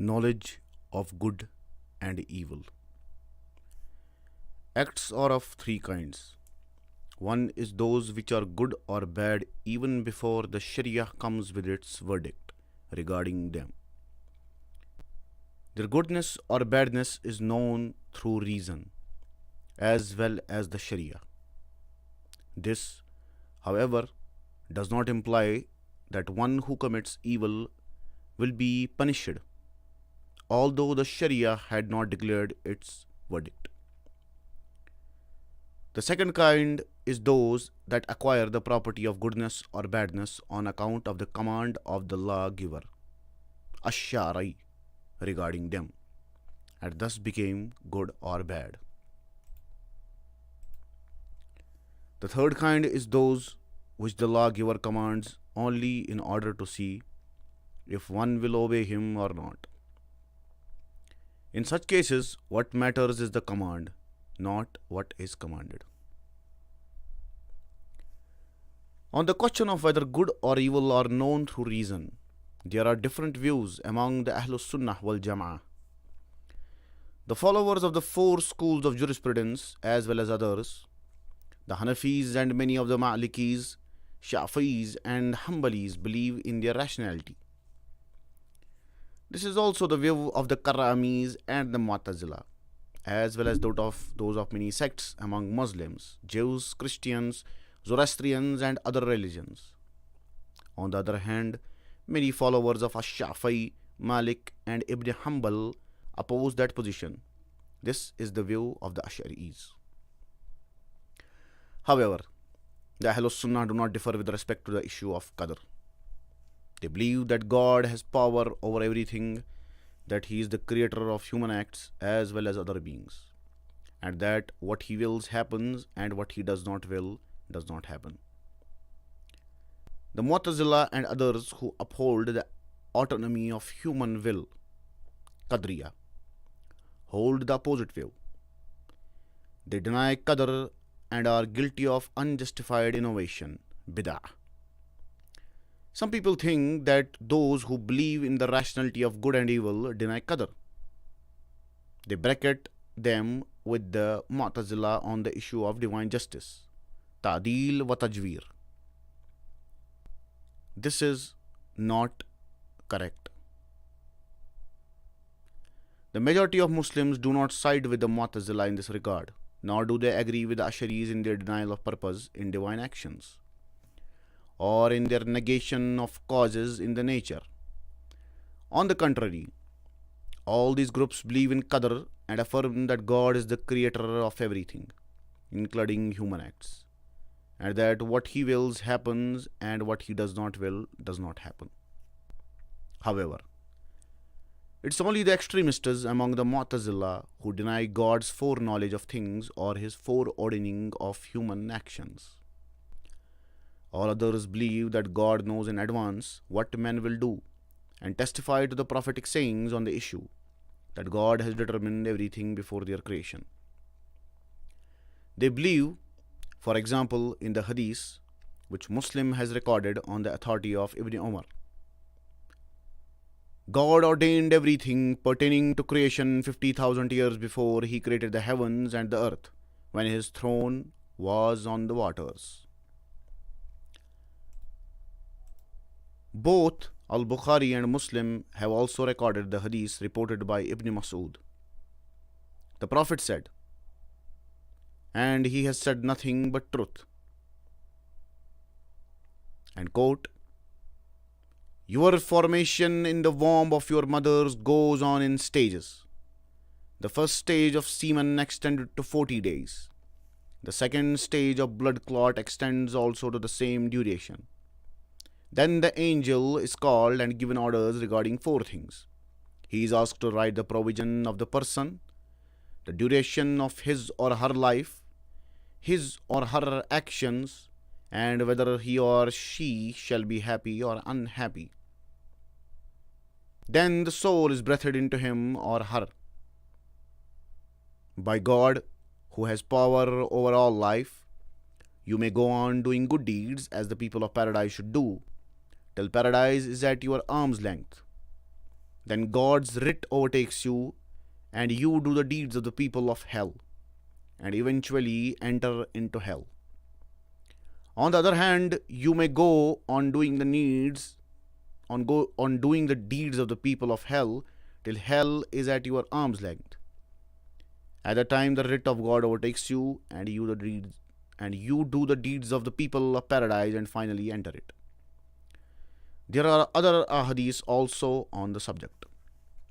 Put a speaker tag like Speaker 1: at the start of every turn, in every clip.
Speaker 1: knowledge of good and evil. Acts are of three kinds. One is those which are good or bad even before the Sharia comes with its verdict regarding them. Their goodness or badness is known through reason as well as the Sharia. This, however, does not imply that one who commits evil will be punished, although the Sharia had not declared its verdict. The second kind is those that acquire the property of goodness or badness on account of the command of the lawgiver, ash-shari, regarding them, and thus became good or bad. The third kind is those which the lawgiver commands only in order to see if one will obey him or not. In such cases, what matters is the command, not what is commanded. On the question of whether good or evil are known through reason, there are different views among the Ahlus Sunnah wal Jama'ah. The followers of the four schools of jurisprudence, as well as others, the Hanafis and many of the Malikis, Shafi'is and Hanbalis, believe in their rationality. This is also the view of the Karramis and the Mu'tazila, as well as those of many sects among Muslims, Jews, Christians, Zoroastrians and other religions. On the other hand, many followers of Ash-Shafi'i, Malik and Ibn Hanbal oppose that position. This is the view of the Ash'aris. However, the Ahlus Sunnah do not differ with respect to the issue of Qadr. They believe that God has power over everything, that He is the creator of human acts as well as other beings, and that what He wills happens and what He does not will does not happen. The Mu'tazila and others who uphold the autonomy of human will, Qadriya, hold the opposite view. They deny Qadr and are guilty of unjustified innovation, bid'ah. Some people think that those who believe in the rationality of good and evil deny Qadr. They bracket them with the Mu'tazila on the issue of divine justice, ta'dil wa tajweer. This is not correct. The majority of Muslims do not side with the Mu'tazila in this regard, nor do they agree with the Ash'aris in their denial of purpose in divine actions, or in their negation of causes in the nature. On the contrary, all these groups believe in Qadr and affirm that God is the creator of everything, including human acts, and that what He wills happens and what He does not will does not happen. However, it's only the extremists among the Mu'tazila who deny God's foreknowledge of things or His foreordaining of human actions. All others believe that God knows in advance what men will do and testify to the prophetic sayings on the issue, that God has determined everything before their creation. They believe, for example, in the Hadith, which Muslim has recorded on the authority of Ibn Umar. God ordained everything pertaining to creation 50,000 years before He created the heavens and the earth, when His throne was on the waters. Both Al-Bukhari and Muslim have also recorded the hadith reported by Ibn Mas'ud. The Prophet said, "And he has said nothing but truth." And quote, "Your formation in the womb of your mothers goes on in stages. The first stage of semen extended to 40 days. The second stage of blood clot extends also to the same duration. Then the angel is called and given orders regarding 4 things. He is asked to write the provision of the person, the duration of his or her life, his or her actions, and whether he or she shall be happy or unhappy. Then the soul is breathed into him or her. By God, who has power over all life, you may go on doing good deeds as the people of paradise should do, till paradise is at your arm's length. Then God's writ overtakes you, and you do the deeds of the people of hell, and eventually enter into hell. On the other hand, you may go on doing the deeds of the people of hell till hell is at your arm's length. At the time the writ of God overtakes you, and you do the deeds of the people of paradise and finally enter it. There are other ahadiths also on the subject.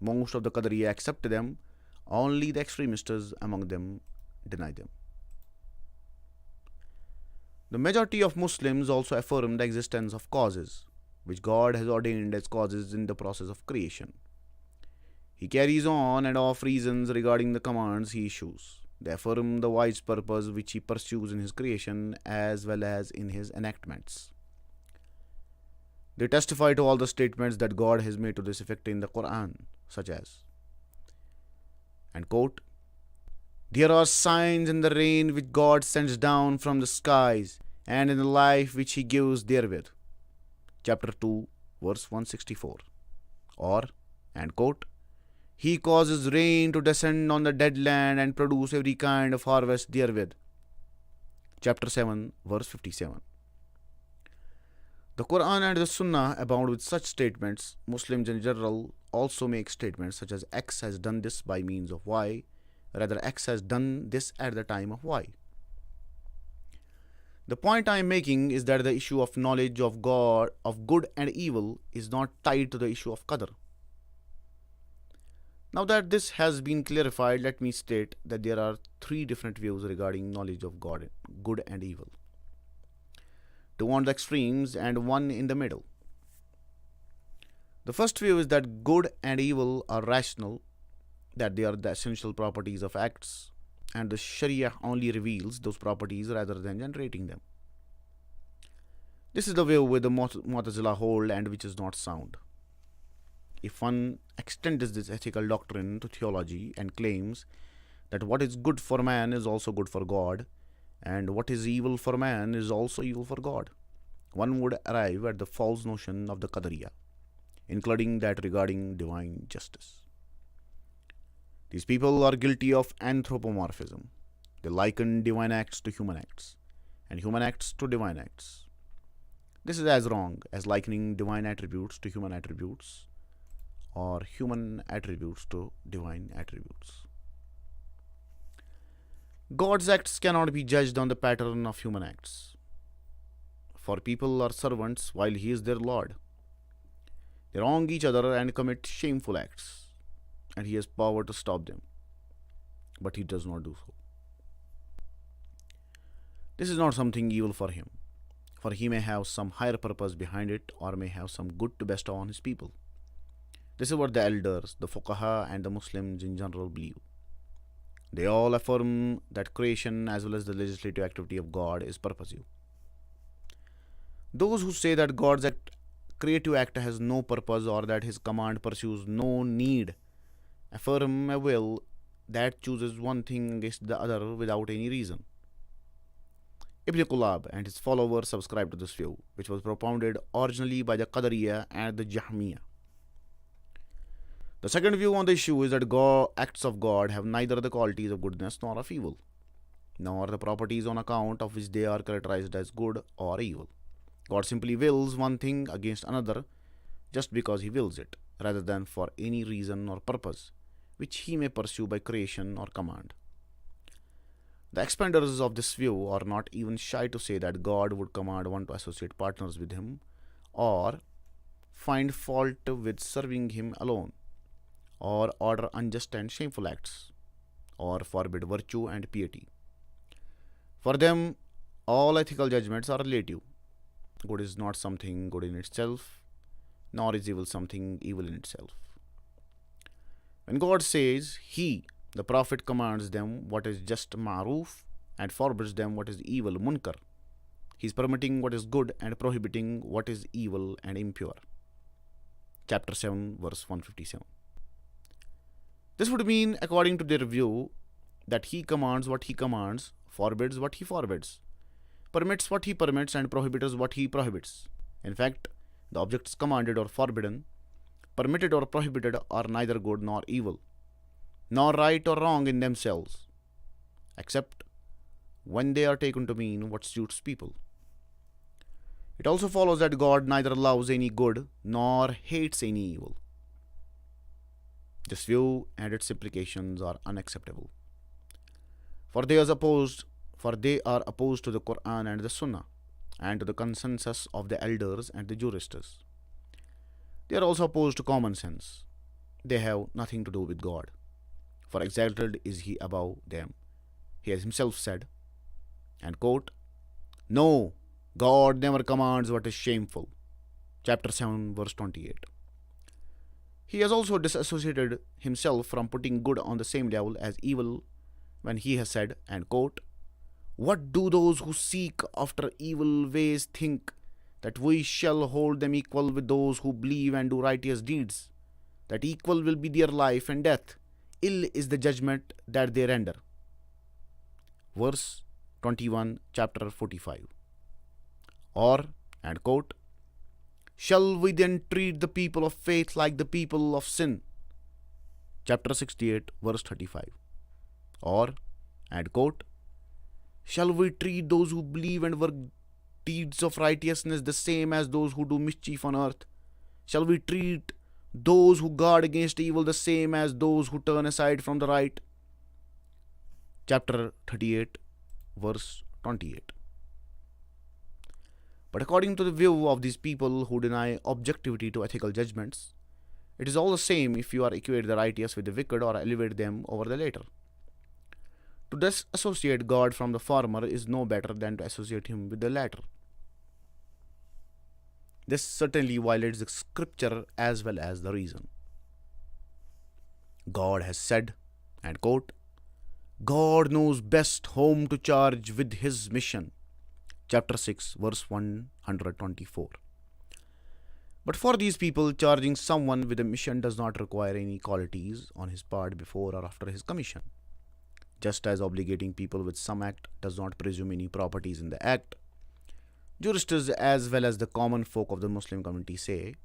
Speaker 1: Most of the Qadariya accept them, only the extremists among them deny them. The majority of Muslims also affirm the existence of causes, which God has ordained as causes in the process of creation. He carries on and off reasons regarding the commands he issues. They affirm the wise purpose which he pursues in his creation as well as in his enactments. They testify to all the statements that God has made to this effect in the Quran, such as, and quote, "There are signs in the rain which God sends down from the skies, and in the life which he gives therewith." Chapter 2, verse 164. Or, and quote, "He causes rain to descend on the dead land and produce every kind of harvest therewith." Chapter 7, verse 57. The Quran and the Sunnah abound with such statements. Muslims in general also make statements such as X has done this by means of Y, rather X has done this at the time of Y. The point I am making is that the issue of knowledge of God, of good and evil, is not tied to the issue of Qadr. Now that this has been clarified, let me state that there are three different views regarding knowledge of God, good and evil. Two on the extremes and one in the middle. The first view is that good and evil are rational, that they are the essential properties of acts, and the Sharia only reveals those properties rather than generating them. This is the view with the Mu'tazila hold and which is not sound. If one extends this ethical doctrine to theology and claims that what is good for man is also good for God, and what is evil for man is also evil for God, one would arrive at the false notion of the Qadariya, including that regarding divine justice. These people are guilty of anthropomorphism. They liken divine acts to human acts, and human acts to divine acts. This is as wrong as likening divine attributes to human attributes, or human attributes to divine attributes. God's acts cannot be judged on the pattern of human acts. For people are servants while he is their Lord. They wrong each other and commit shameful acts, and he has power to stop them. But he does not do so. This is not something evil for him, for he may have some higher purpose behind it or may have some good to bestow on his people. This is what the elders, the fuqaha, and the Muslims in general believe. They all affirm that creation as well as the legislative activity of God is purposive. Those who say that God's creative act has no purpose or that his command pursues no need affirm a will that chooses one thing against the other without any reason. Ibn Qulab and his followers subscribe to this view, which was propounded originally by the Qadariya and the Jahmiya. The second view on the issue is that acts of God have neither the qualities of goodness nor of evil, nor the properties on account of which they are characterized as good or evil. God simply wills one thing against another just because he wills it, rather than for any reason or purpose which he may pursue by creation or command. The expanders of this view are not even shy to say that God would command one to associate partners with him, or find fault with serving him alone, or order unjust and shameful acts, or forbid virtue and piety. For them, all ethical judgments are relative. Good is not something good in itself, nor is evil something evil in itself. When God says he, the Prophet, commands them what is just ma'roof and forbids them what is evil, munkar, he is permitting what is good and prohibiting what is evil and impure. Chapter 7, verse 157. This would mean, according to their view, that he commands what he commands, forbids what he forbids, permits what he permits, and prohibits what he prohibits. In fact, the objects commanded or forbidden permitted or prohibited, are neither good nor evil, nor right or wrong in themselves, except when they are taken to mean what suits people. It also follows that God neither loves any good nor hates any evil. This view and its implications are unacceptable, for they are opposed to the Quran and the Sunnah, and to the consensus of the elders and the jurists. They are also opposed to common sense. They have nothing to do with God, for exalted is He above them. He has Himself said, and quote, "No, God never commands what is shameful." Chapter 7, verse 28. He has also disassociated himself from putting good on the same level as evil when he has said, and quote, "What do those who seek after evil ways think, that we shall hold them equal with those who believe and do righteous deeds? That equal will be their life and death. Ill is the judgment that they render." Verse 21, chapter 45. Or, and quote, "Shall we then treat the people of faith like the people of sin?" Chapter 68, verse 35. Or, and quote, "Shall we treat those who believe and work deeds of righteousness the same as those who do mischief on earth? Shall we treat those who guard against evil the same as those who turn aside from the right?" Chapter 38, verse 28. But according to the view of these people who deny objectivity to ethical judgments, it is all the same if you are equate the righteous with the wicked or elevate them over the latter. To disassociate God from the former is no better than to associate Him with the latter. This certainly violates the scripture as well as the reason. God has said, and quote, "God knows best whom to charge with His mission." Chapter 6, verse 124. But for these people, charging someone with a mission does not require any qualities on his part before or after his commission. Just as obligating people with some act does not presume any properties in the act, jurists as well as the common folk of the Muslim community say,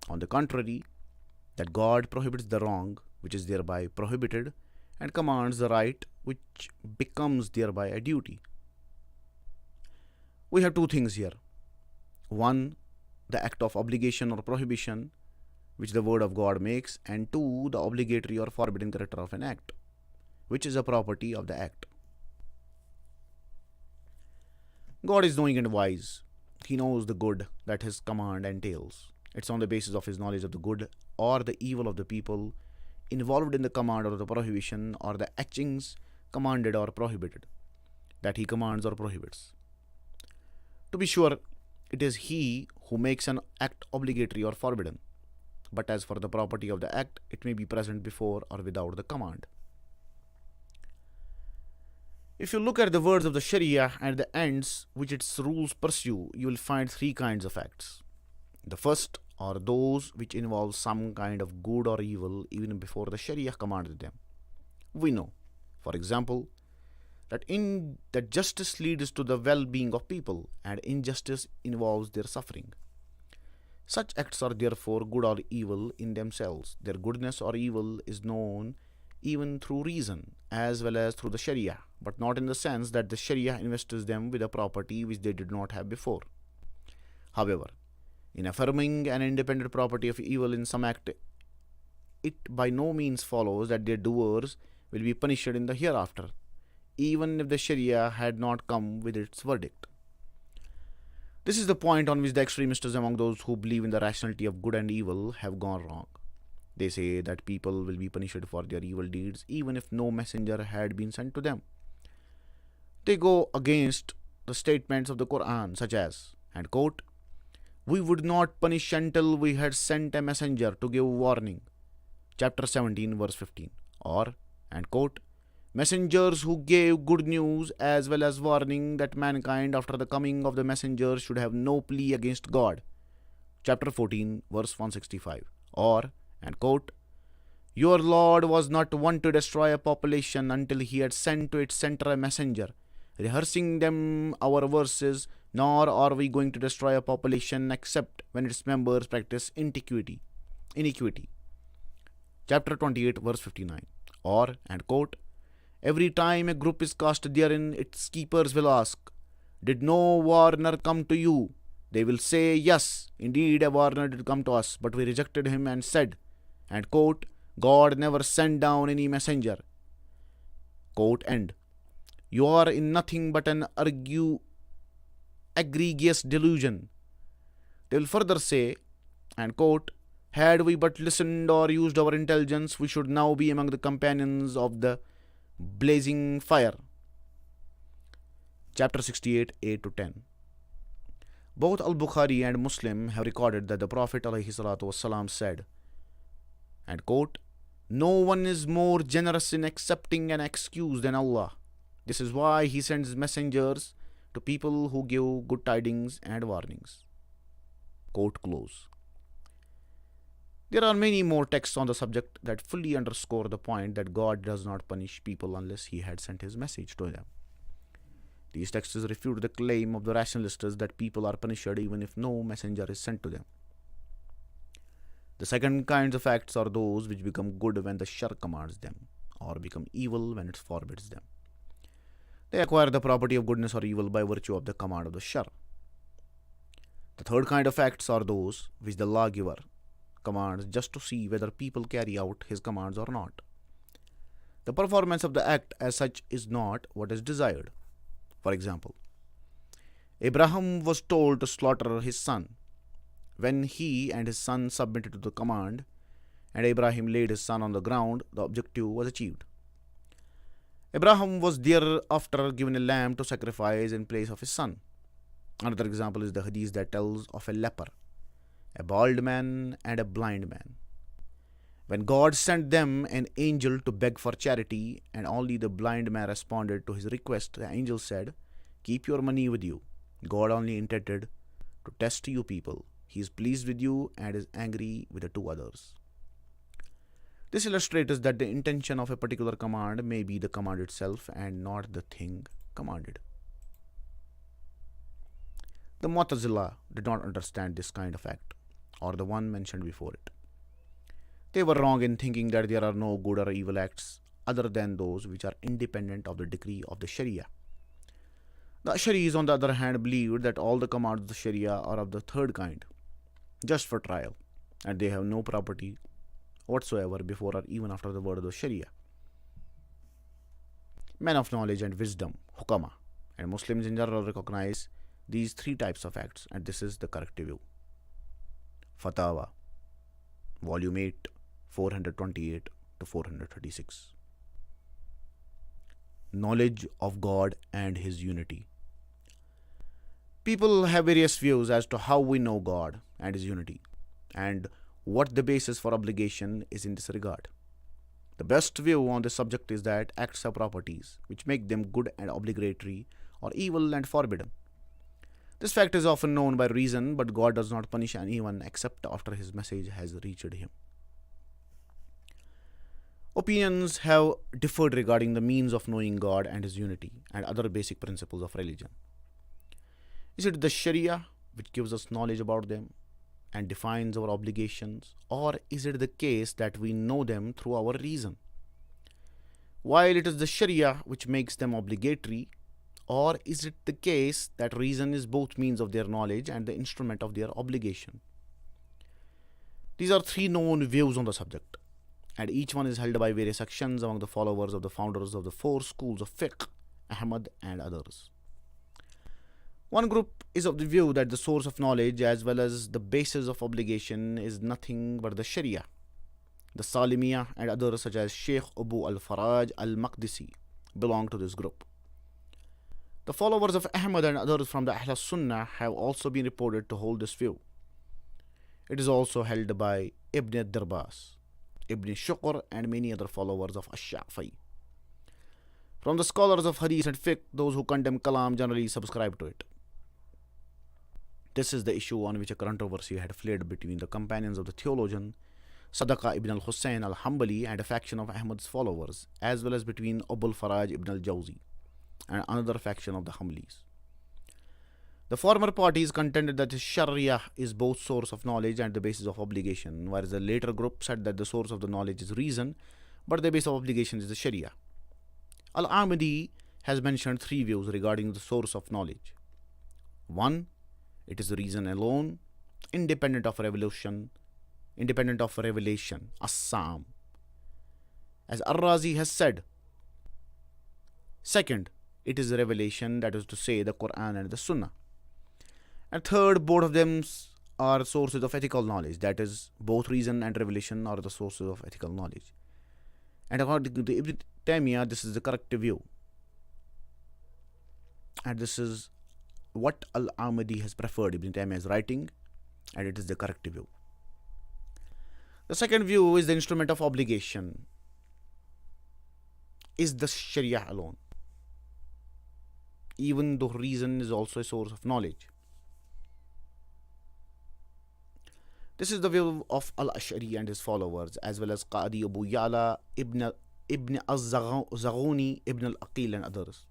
Speaker 1: on the contrary, that God prohibits the wrong, which is thereby prohibited, and commands the right, which becomes thereby a duty. We have two things here. One, the act of obligation or prohibition, which the word of God makes, and two, the obligatory or forbidden character of an act, which is a property of the act. God is knowing and wise. He knows the good that His command entails. It's on the basis of His knowledge of the good or the evil of the people involved in the command or the prohibition or the actions commanded or prohibited that He commands or prohibits. To be sure, it is He who makes an act obligatory or forbidden, but as for the property of the act, it may be present before or without the command. If you look at the words of the Sharia and the ends which its rules pursue, you will find three kinds of acts. The first are those which involve some kind of good or evil even before the Sharia commanded them. We know, for example, that justice leads to the well-being of people and injustice involves their suffering. Such acts are therefore good or evil in themselves. Their goodness or evil is known even through reason as well as through the Sharia, but not in the sense that the Sharia invests them with a property which they did not have before. However, in affirming an independent property of evil in some act, it by no means follows that their doers will be punished in the hereafter, even if the Sharia had not come with its verdict. This is the point on which the extremists among those who believe in the rationality of good and evil have gone wrong. They say that people will be punished for their evil deeds even if no messenger had been sent to them. They go against the statements of the Quran such as, and quote, "We would not punish until we had sent a messenger to give warning." Chapter 17, verse 15. Or, and quote, "Messengers who gave good news as well as warning that mankind after the coming of the messenger should have no plea against God." Chapter 14, verse 165. Or, and quote, "Your Lord was not one to destroy a population until He had sent to its center a messenger, rehearsing them our verses, nor are we going to destroy a population except when its members practice iniquity." iniquity. Chapter 28, verse 59. Or, and quote, every time a group is cast therein, its keepers will ask, did no warner come to you? They will say, yes, indeed a warner did come to us, but we rejected him and said, and quote, God never sent down any messenger. Quote end. You are in nothing but an egregious delusion. They will further say, and quote, had we but listened or used our intelligence, we should now be among the companions of the blazing fire. Chapter 68, 8 to 10. Both Al-Bukhari and Muslim have recorded that the Prophet ﷺ said, and quote, no one is more generous in accepting an excuse than Allah. This is why He sends messengers to people who give good tidings and warnings. Quote close. There are many more texts on the subject that fully underscore the point that God does not punish people unless He had sent His message to them. These texts refute the claim of the rationalists that people are punished even if no messenger is sent to them. The second kinds of acts are those which become good when the shar commands them, or become evil when it forbids them. They acquire the property of goodness or evil by virtue of the command of the shar. The third kind of acts are those which the lawgiver commands just to see whether people carry out his commands or not. The performance of the act as such is not what is desired. For example, Abraham was told to slaughter his son. When he and his son submitted to the command, and Abraham laid his son on the ground, the objective was achieved. Abraham was thereafter given a lamb to sacrifice in place of his son. Another example is the hadith that tells of a leper, a bald man, and a blind man. When God sent them an angel to beg for charity, and only the blind man responded to his request, the angel said, keep your money with you. God only intended to test you people. He is pleased with you and is angry with the two others. This illustrates that the intention of a particular command may be the command itself and not the thing commanded. The Mu'tazila did not understand this kind of act, or the one mentioned before it. They were wrong in thinking that there are no good or evil acts other than those which are independent of the decree of the Sharia. The Asharis, on the other hand, believed that all the commands of the Sharia are of the third kind, just for trial, and they have no property whatsoever before or even after the word of the Sharia. Men of knowledge and wisdom, hukama, and Muslims in general recognize these three types of acts, and this is the correct view. Fatawa, Volume 8, 428 to 436. Knowledge of God and His unity. People have various views as to how we know God and His unity, and what the basis for obligation is in this regard. The best view on this subject is that acts have properties which make them good and obligatory, or evil and forbidden. This fact is often known by reason, but God does not punish anyone except after His message has reached him. Opinions have differed regarding the means of knowing God and His unity and other basic principles of religion. Is it the Sharia which gives us knowledge about them and defines our obligations, or is it the case that we know them through our reason? While it is the Sharia which makes them obligatory, or is it the case that reason is both means of their knowledge and the instrument of their obligation? These are three known views on the subject, and each one is held by various sections among the followers of the founders of the four schools of fiqh, Ahmad and others. One group is of the view that the source of knowledge as well as the basis of obligation is nothing but the Sharia. The Salimiyya and others such as Sheikh Abu al-Faraj al-Maqdisi belong to this group. The followers of Ahmad and others from the Ahl Sunnah have also been reported to hold this view. It is also held by Ibn Dirbas, Ibn Shukr, and many other followers of Ash-Shafi'i. From the scholars of Hadith and Fiqh, those who condemn Kalam generally subscribe to it. This is the issue on which a controversy had flared between the companions of the theologian Sadaqa ibn al-Hussein al-Hambali and a faction of Ahmad's followers, as well as between Abul Faraj ibn al-Jawzi and another faction of the Hanbalis. The former parties contended that the Sharia is both source of knowledge and the basis of obligation, whereas the later group said that the source of the knowledge is reason, but the base of obligation is the Sharia. Al-Amidi has mentioned three views regarding the source of knowledge. One, it is reason alone, independent of revelation, As-Sam. As Ar-Razi has said. Second, it is revelation, that is to say, the Quran and the Sunnah. And third, both of them are sources of ethical knowledge, that is, both reason and revelation are the sources of ethical knowledge. And according to Ibn Taymiyya, this is the correct view. And this is what Al-Amidi has preferred, Ibn Taymiyya's writing, and it is the correct view. The second view is the instrument of obligation is the Sharia alone, even though reason is also a source of knowledge. This is the view of Al-Ash'ari and his followers, as well as Qadi Abu Ya'la, Ibn Az-Zaghuni, Ibn Al-Aqil and others.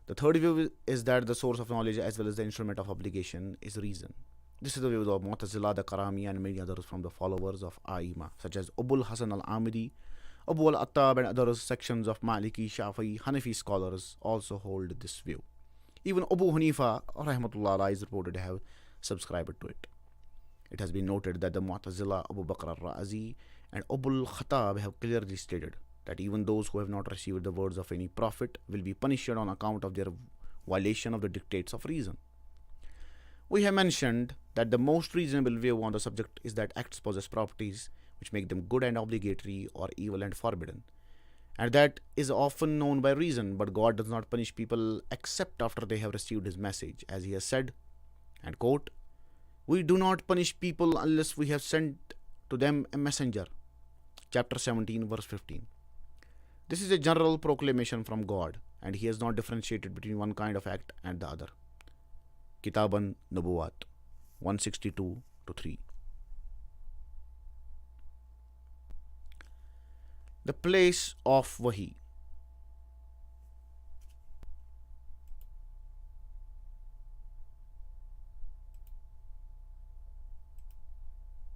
Speaker 1: The third view is that the source of knowledge as well as the instrument of obligation is reason. This is the view of Mu'tazila, the Karami and many others from the followers of A'imma, such as Abul Hasan al-Amidi, Abu al-Attab and other sections of Maliki, Shafi'i, Hanafi scholars also hold this view. Even Abu Hanifa, rahmatullah, is reported to have subscribed to it. It has been noted that the Mu'tazila, Abu Bakr al-Razi and Abu al-Khattab have clearly stated that even those who have not received the words of any prophet will be punished on account of their violation of the dictates of reason. We have mentioned that the most reasonable view on the subject is that acts possess properties which make them good and obligatory or evil and forbidden. And that is often known by reason, but God does not punish people except after they have received His message, as He has said, and quote, "We do not punish people unless we have sent to them a messenger." Chapter 17, verse 15. This is a general proclamation from God, and He has not differentiated between one kind of act and the other. Kitaban Nubuwat 162-3. The place of Wahi.